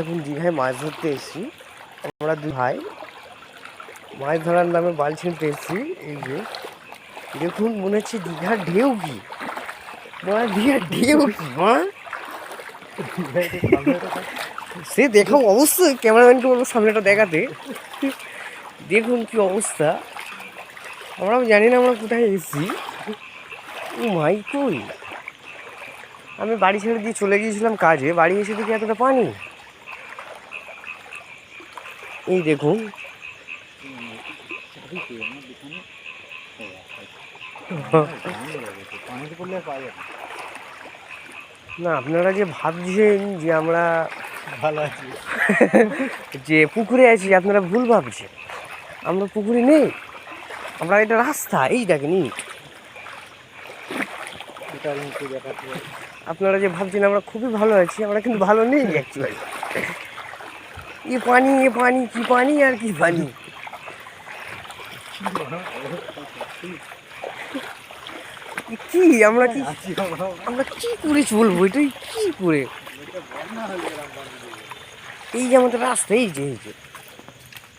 এখন দীঘায় মাছ ধরতে এসেছি। আমরা দুই ভাই মাছ ধরার নামে বাল ছিঁড়তে এসেছি। এই যে দেখুন, মনে হচ্ছে দীঘার ঢেউ কি মা, দীঘার ঢেউ কি মা, সে দেখাও অবশ্যই, ক্যামেরাম্যানকে বলবো সামনেটা দেখাতে। দেখুন কি অবস্থা, আমরাও জানি না আমরা কোথায় এসেছি। ও মাই কই, আমি বাড়ি ছেড়ে দিয়ে চলে গিয়েছিলাম কাজে, বাড়ি এসে দেখি এতটা পানি। এই দেখুন, না আপনারা যে ভাবছেন যে আমরা ভালো আছি, যে পুকুরে আছি, আপনারা ভুল ভাবছেন। আমরা পুকুরে নেই, আমরা এটা রাস্তা। এই দেখেন, আপনারা যে ভাবছেন আমরা খুবই ভালো আছি, আমরা কিন্তু ভালো নেই অ্যাকচুয়ালি। এ পানি, এ পানি, কি পানি আর কি পানি। কি আমরা কি করে চলবো, এটাই কি করে। এই যে আমাদের রাস্তা, এই যে